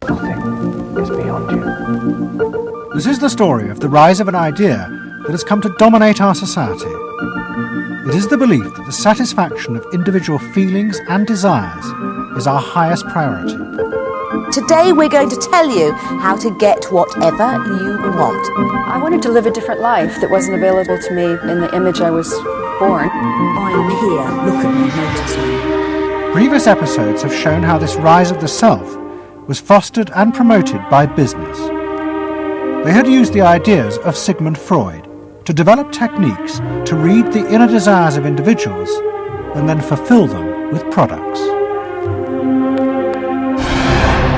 Nothing is beyond you. This is the story of the rise of an idea that has come to dominate our society. It is the belief that the satisfaction of individual feelings and desires is our highest priority. Today we're going to tell you how to get whatever you want. I wanted to live a different life that wasn't available to me in the image I was born. I'm here, look at me, notice me. Previous episodes have shown how this rise of the self was fostered and promoted by business. They had used the ideas of Sigmund Freud to develop techniques to read the inner desires of individuals and then fulfill them with products.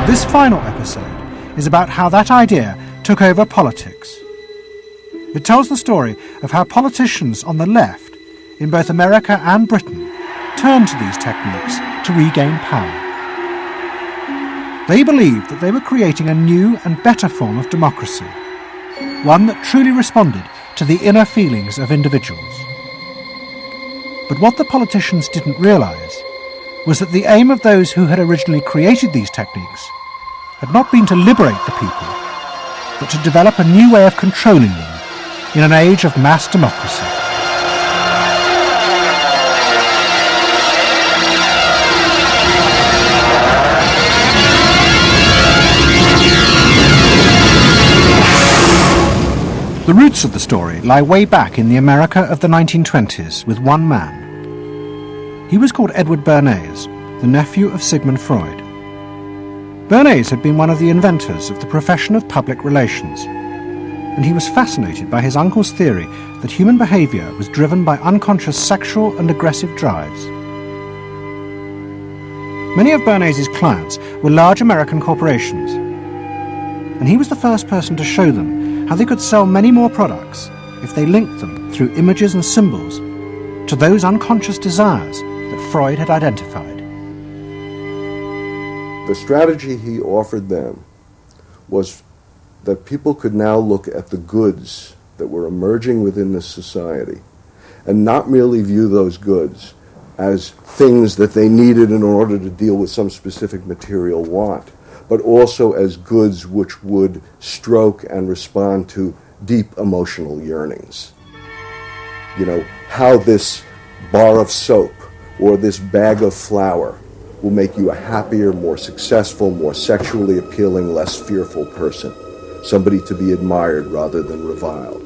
This final episode is about how that idea took over politics. It tells the story of how politicians on the left, in both America and Britain, turned to these techniques to regain power. They believed that they were creating a new and better form of democracy, one that truly responded to the inner feelings of individuals. But what the politicians didn't realise was that the aim of those who had originally created these techniques had not been to liberate the people, but to develop a new way of controlling them in an age of mass democracy. The roots of the story lie way back in the America of the 1920s with one man. He was called Edward Bernays, the nephew of Sigmund Freud. Bernays had been one of the inventors of the profession of public relations, and he was fascinated by his uncle's theory that human behaviour was driven by unconscious sexual and aggressive drives. Many of Bernays' clients were large American corporations, and he was the first person to show them how they could sell many more products if they linked them through images and symbols to those unconscious desires that Freud had identified. The strategy he offered them was that people could now look at the goods that were emerging within this society and not merely view those goods as things that they needed in order to deal with some specific material want, but also as goods which would stroke and respond to deep emotional yearnings. You know, how this bar of soap or this bag of flour will make you a happier, more successful, more sexually appealing, less fearful person, somebody to be admired rather than reviled.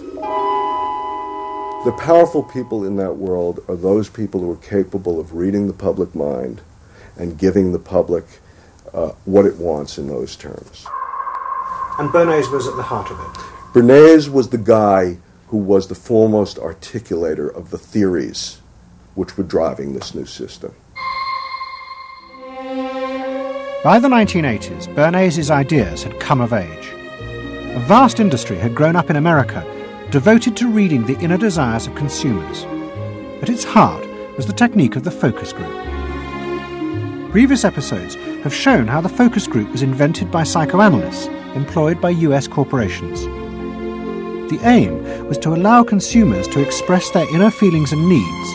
The powerful people in that world are those people who are capable of reading the public mind and giving the public what it wants in those terms. And Bernays was at the heart of it. Bernays was the guy who was the foremost articulator of the theories which were driving this new system. By the 1980s, Bernays' ideas had come of age. A vast industry had grown up in America, devoted to reading the inner desires of consumers. At its heart was the technique of the focus group. Previous episodes have shown how the focus group was invented by psychoanalysts employed by US corporations. The aim was to allow consumers to express their inner feelings and needs,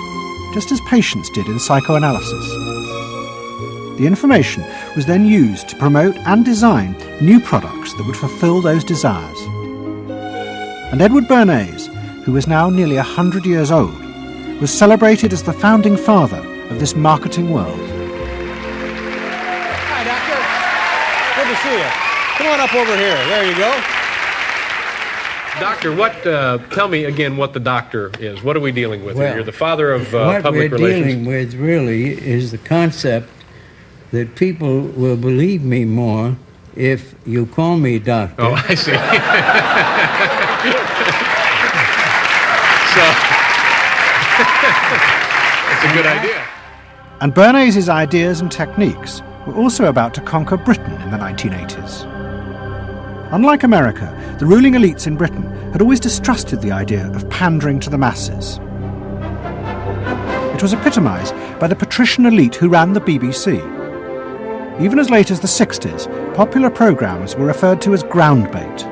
just as patients did in psychoanalysis. The information was then used to promote and design new products that would fulfill those desires. And Edward Bernays, who was now nearly 100 years old, was celebrated as the founding father of this marketing world. Hi, Doctor. Good to see you. Come on up over here. There you go. Doctor, tell me again what the doctor is. What are we dealing with here? You're the father of what public we're relations. dealing with really is the concept that people will believe me more if you call me doctor. Oh, I see. So, that's a good idea. And Bernays' ideas and techniques were also about to conquer Britain in the 1980s. Unlike America, the ruling elites in Britain had always distrusted the idea of pandering to the masses. It was epitomised by the patrician elite who ran the BBC. Even as late as the 60s, popular programmes were referred to as ground bait.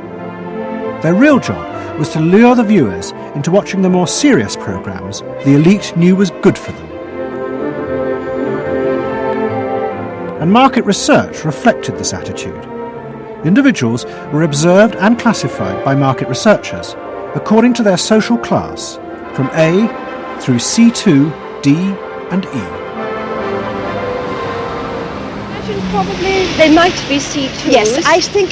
Their real job was to lure the viewers into watching the more serious programmes the elite knew was good for them. And market research reflected this attitude. Individuals were observed and classified by market researchers according to their social class from A through C2, D and E. Probably they might be C2s. Yes, I think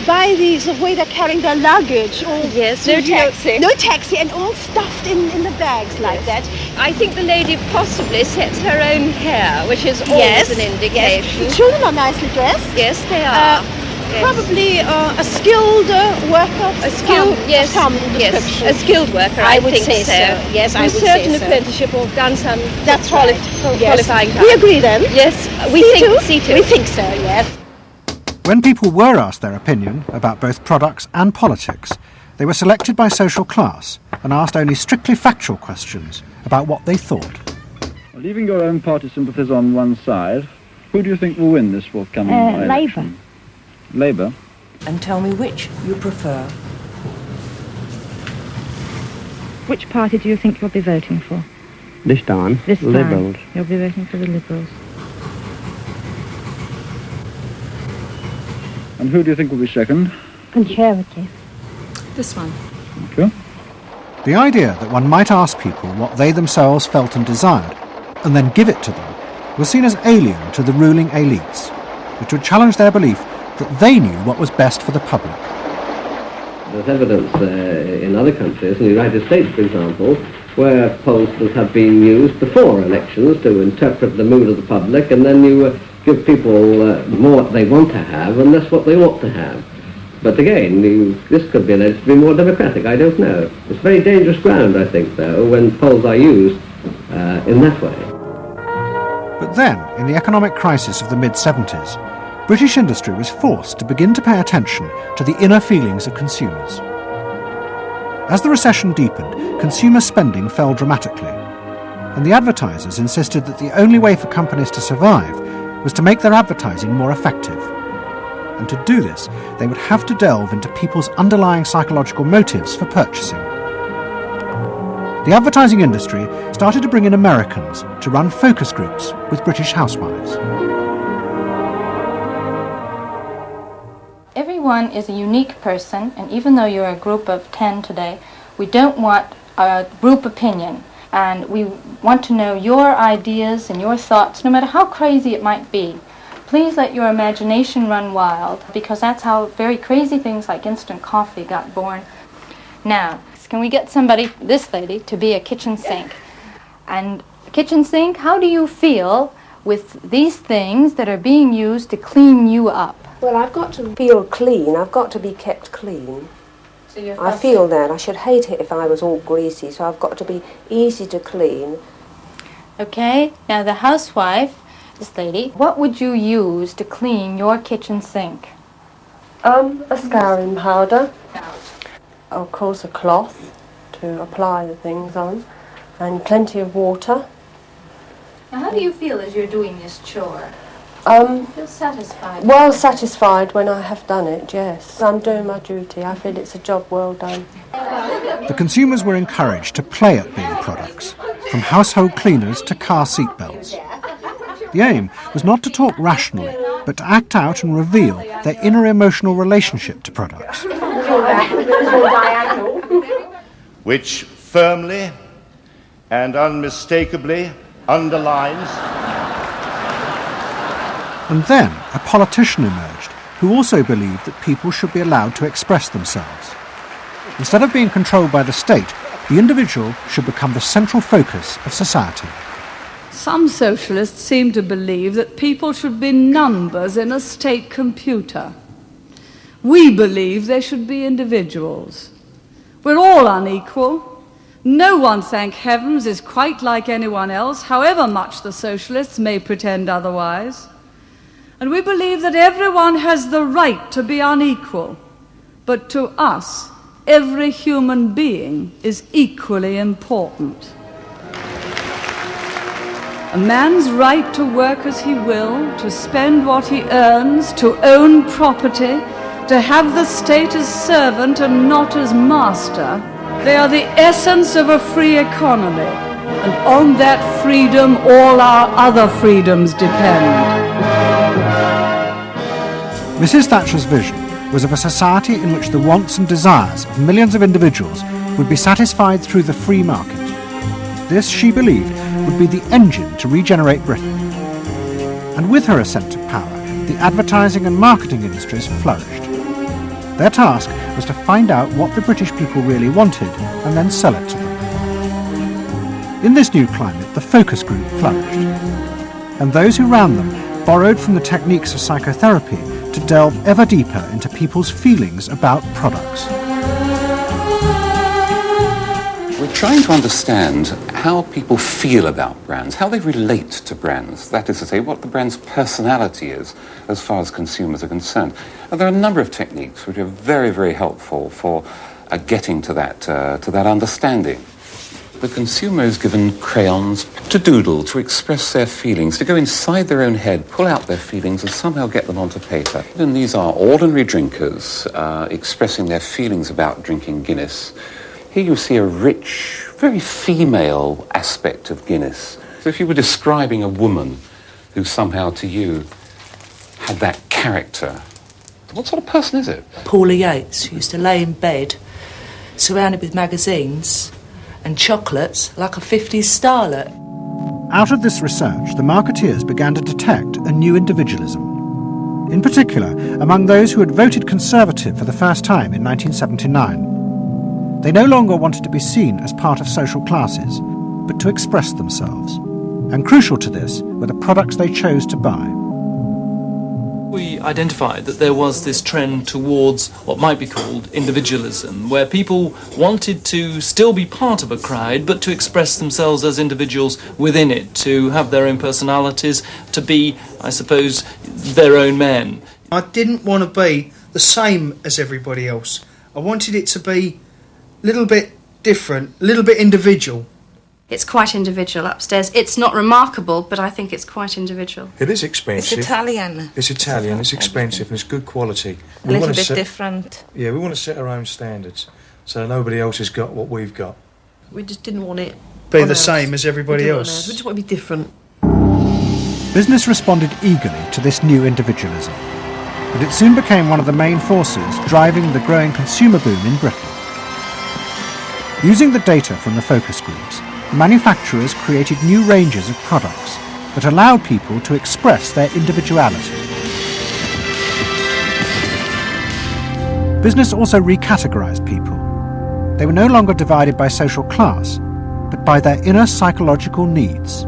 by the way they're carrying their luggage. Or yes, no taxi. No taxi, and all stuffed in the bags like that. I think the lady possibly sets her own hair, which is always an indication. Yes. The children are nicely dressed. Yes, they are. Probably a skilled worker. A skilled, yes, a skilled worker. I would think say so. Yes, I would say so. Certain apprenticeship or done some. That's qualifying time. We agree then. Yes, we think C2. We think so. Yes. When people were asked their opinion about both products and politics, they were selected by social class and asked only strictly factual questions about what they thought. Leaving your own party sympathies on one side, who do you think will win this forthcoming election? Labour. And tell me which you prefer. Which party do you think you'll be voting for? This time, Liberals. You'll be voting for the Liberals. And who do you think will be second? Conservative. This one. Thank you. The idea that one might ask people what they themselves felt and desired, and then give it to them, was seen as alien to the ruling elites, which would challenge their belief that they knew what was best for the public. There's evidence in other countries, in the United States for example, where pollsters have been used before elections to interpret the mood of the public, and then you give people more what they want to have and less what they ought to have. But again, this could be alleged to be more democratic, I don't know. It's very dangerous ground, I think, though, when polls are used in that way. But then, in the economic crisis of the mid-70s, British industry was forced to begin to pay attention to the inner feelings of consumers. As the recession deepened, consumer spending fell dramatically, and the advertisers insisted that the only way for companies to survive was to make their advertising more effective. And to do this, they would have to delve into people's underlying psychological motives for purchasing. The advertising industry started to bring in Americans to run focus groups with British housewives. Everyone is a unique person, and even though you're a group of 10 today, we don't want a group opinion, and we want to know your ideas and your thoughts, no matter how crazy it might be. Please let your imagination run wild, because that's how very crazy things like instant coffee got born. Now, can we get somebody, this lady, to be a kitchen sink? And kitchen sink, how do you feel with these things that are being used to clean you up? Well, I've got to feel clean. I've got to be kept clean. So I feel that. I should hate it if I was all greasy, so I've got to be easy to clean. Okay, now the housewife, this lady, what would you use to clean your kitchen sink? A scouring powder. Of course, a cloth to apply the things on, and plenty of water. Now, how do you feel as you're doing this chore? Feel satisfied? Well satisfied when I have done it, yes. I'm doing my duty. I feel it's a job well done. The consumers were encouraged to play at being products, from household cleaners to car seat belts. The aim was not to talk rationally, but to act out and reveal their inner emotional relationship to products. Which firmly and unmistakably underlines. And then a politician emerged who also believed that people should be allowed to express themselves. Instead of being controlled by the state, the individual should become the central focus of society. Some socialists seem to believe that people should be numbers in a state computer. We believe they should be individuals. We're all unequal. No one, thank heavens, is quite like anyone else, however much the socialists may pretend otherwise. And we believe that everyone has the right to be unequal, but to us, every human being is equally important. A man's right to work as he will, to spend what he earns, to own property, to have the state as servant and not as master, they are the essence of a free economy, and on that freedom all our other freedoms depend. Mrs. Thatcher's vision was of a society in which the wants and desires of millions of individuals would be satisfied through the free market. This, she believed, would be the engine to regenerate Britain. And with her ascent to power, the advertising and marketing industries flourished. Their task was to find out what the British people really wanted and then sell it to them. In this new climate, the focus group flourished, and those who ran them borrowed from the techniques of psychotherapy to delve ever deeper into people's feelings about products. We're trying to understand how people feel about brands, how they relate to brands, that is to say, what the brand's personality is as far as consumers are concerned. And there are a number of techniques which are very, very helpful for getting to that understanding. The consumer is given crayons to doodle, to express their feelings, to go inside their own head, pull out their feelings and somehow get them onto paper. And these are ordinary drinkers expressing their feelings about drinking Guinness. Here you see a rich, very female aspect of Guinness. So if you were describing a woman who somehow to you had that character, what sort of person is it? Paula Yates, who used to lay in bed, surrounded with magazines and chocolates like a 50s starlet. Out of this research, the marketeers began to detect a new individualism. In particular, among those who had voted Conservative for the first time in 1979. They no longer wanted to be seen as part of social classes, but to express themselves. And crucial to this were the products they chose to buy. We identified that there was this trend towards what might be called individualism, where people wanted to still be part of a crowd, but to express themselves as individuals within it, to have their own personalities, to be, I suppose, their own men. I didn't want to be the same as everybody else. I wanted it to be a little bit different, a little bit individual. It's quite individual upstairs. It's not remarkable, but I think it's quite individual. It is expensive. It's Italian. It's Italian, it's expensive, and it's good quality. A little bit different. Yeah, we want to set our own standards, so nobody else has got what we've got. We just didn't want it Be the same as everybody else. We just want to be different. Business responded eagerly to this new individualism, and it soon became one of the main forces driving the growing consumer boom in Britain. Using the data from the focus groups, manufacturers created new ranges of products that allowed people to express their individuality. Business also recategorized people. They were no longer divided by social class, but by their inner psychological needs.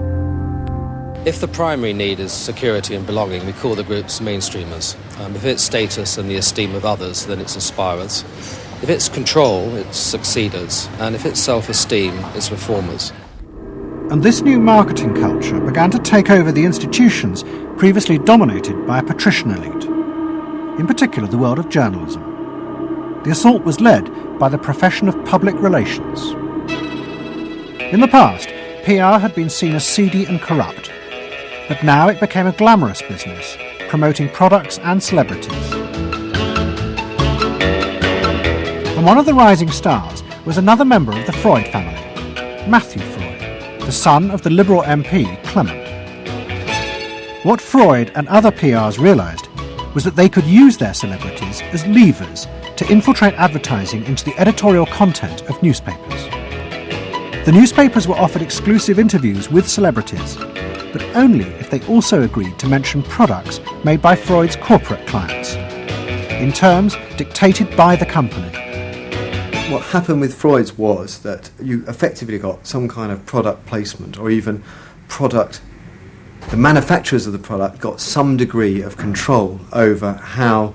If the primary need is security and belonging, we call the groups mainstreamers. If it's status and the esteem of others, then it's aspirers. If it's control, it's succeeders. And if it's self-esteem, it's reformers. And this new marketing culture began to take over the institutions previously dominated by a patrician elite, in particular the world of journalism. The assault was led by the profession of public relations. In the past, PR had been seen as seedy and corrupt, but now it became a glamorous business, promoting products and celebrities. And one of the rising stars was another member of the Freud family, Matthew Freud, the son of the Liberal MP Clement. What Freud and other PRs realised was that they could use their celebrities as levers to infiltrate advertising into the editorial content of newspapers. The newspapers were offered exclusive interviews with celebrities, but only if they also agreed to mention products made by Freud's corporate clients, in terms dictated by the company. What happened with Freud's was that you effectively got some kind of product placement, or even product, the manufacturers of the product got some degree of control over how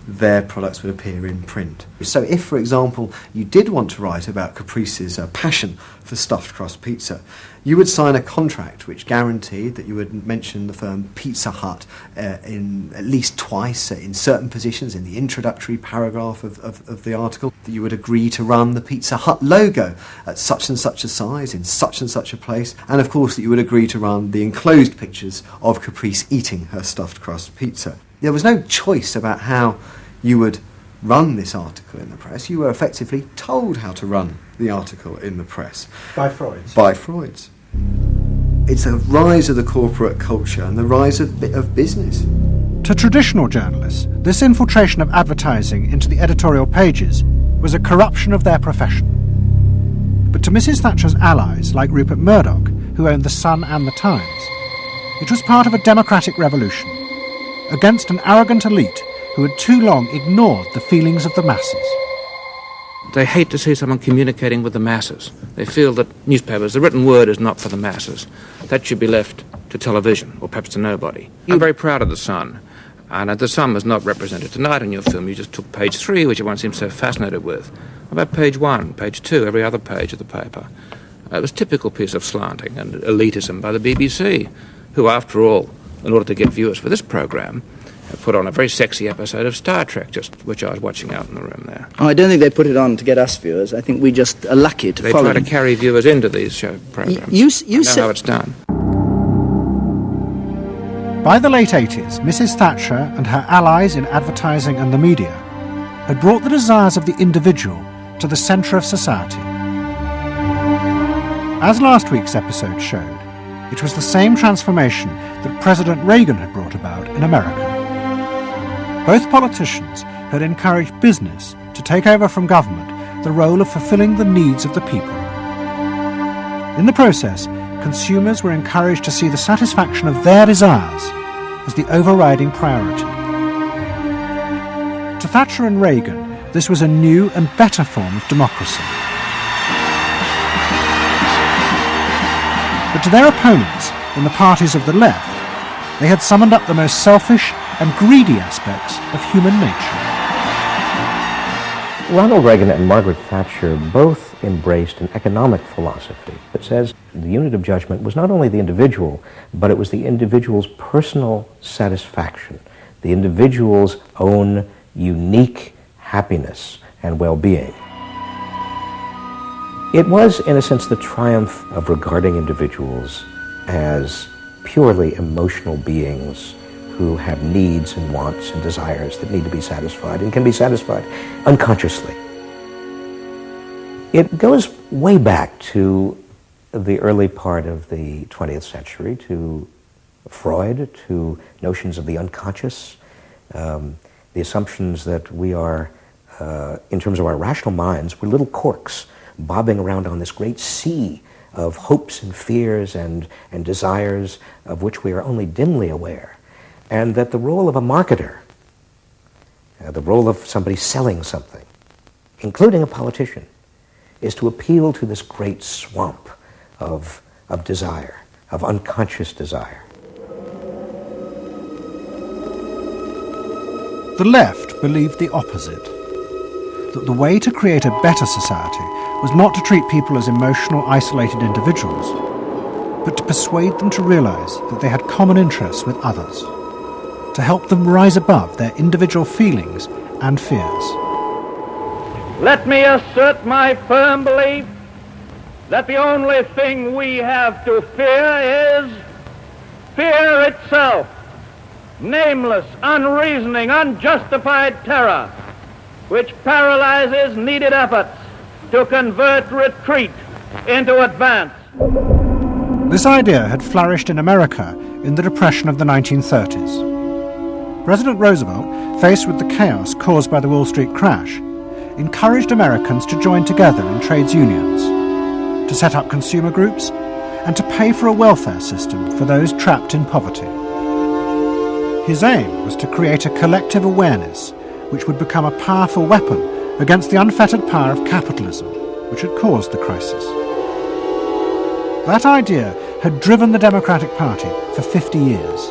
their products would appear in print. So if, for example, you did want to write about Caprice's passion for stuffed crust pizza, you would sign a contract which guaranteed that you would mention the firm Pizza Hut in at least twice in certain positions in the introductory paragraph of the article, that you would agree to run the Pizza Hut logo at such and such a size in such and such a place, and of course that you would agree to run the enclosed pictures of Caprice eating her stuffed crust pizza. There was no choice about how you would run this article in the press. You were effectively told how to run the article in the press. By Freud's? By Freud's. It's a rise of the corporate culture and the rise of business. To traditional journalists, this infiltration of advertising into the editorial pages was a corruption of their profession. But to Mrs. Thatcher's allies, like Rupert Murdoch, who owned The Sun and The Times, it was part of a democratic revolution against an arrogant elite who had too long ignored the feelings of the masses. They hate to see someone communicating with the masses. They feel that newspapers, the written word is not for the masses. That should be left to television, or perhaps to nobody. I'm very proud of The Sun. And The Sun was not represented tonight in your film. You just took page 3, which everyone seems so fascinated with. What about page 1, page 2, every other page of the paper? It was a typical piece of slanting and elitism by the BBC, who, after all, in order to get viewers for this programme, put on a very sexy episode of Star Trek, which I was watching out in the room there. Oh, I don't think they put it on to get us viewers. I think we just are lucky to follow. They try to carry viewers into these show programmes. You know how it's done. By the late 80s, Mrs. Thatcher and her allies in advertising and the media had brought the desires of the individual to the centre of society. As last week's episode showed, it was the same transformation that President Reagan had brought about in America. Both politicians had encouraged business to take over from government the role of fulfilling the needs of the people. In the process, consumers were encouraged to see the satisfaction of their desires as the overriding priority. To Thatcher and Reagan, this was a new and better form of democracy. But to their opponents in the parties of the left, they had summoned up the most selfish and greedy aspects of human nature. Ronald Reagan and Margaret Thatcher both embraced an economic philosophy that says the unit of judgment was not only the individual, but it was the individual's personal satisfaction, the individual's own unique happiness and well-being. It was, in a sense, the triumph of regarding individuals as purely emotional beings who have needs and wants and desires that need to be satisfied and can be satisfied unconsciously. It goes way back to the early part of the 20th century, to Freud, to notions of the unconscious, the assumptions that we are, in terms of our rational minds, we're little corks bobbing around on this great sea of hopes and fears and desires of which we are only dimly aware. And that the role of a marketer, the role of somebody selling something, including a politician, is to appeal to this great swamp of desire, of unconscious desire. The left believed the opposite, that the way to create a better society was not to treat people as emotional, isolated individuals, but to persuade them to realise that they had common interests with others, to help them rise above their individual feelings and fears. Let me assert my firm belief that the only thing we have to fear is fear itself, nameless, unreasoning, unjustified terror, which paralyzes needed efforts to convert retreat into advance. This idea had flourished in America in the Depression of the 1930s. President Roosevelt, faced with the chaos caused by the Wall Street crash, encouraged Americans to join together in trades unions, to set up consumer groups, and to pay for a welfare system for those trapped in poverty. His aim was to create a collective awareness which would become a powerful weapon against the unfettered power of capitalism, which had caused the crisis. That idea had driven the Democratic Party for 50 years.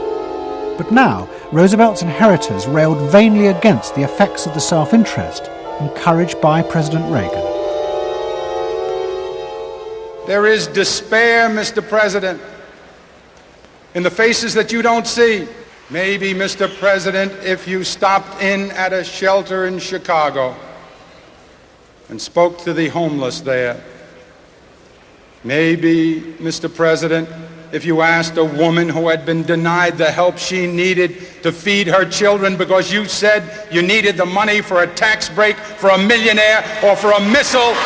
But now, Roosevelt's inheritors railed vainly against the effects of the self-interest encouraged by President Reagan. There is despair, Mr. President, in the faces that you don't see. Maybe, Mr. President, if you stopped in at a shelter in Chicago and spoke to the homeless there. Maybe, Mr. President, if you asked a woman who had been denied the help she needed to feed her children because you said you needed the money for a tax break for a millionaire or for a missile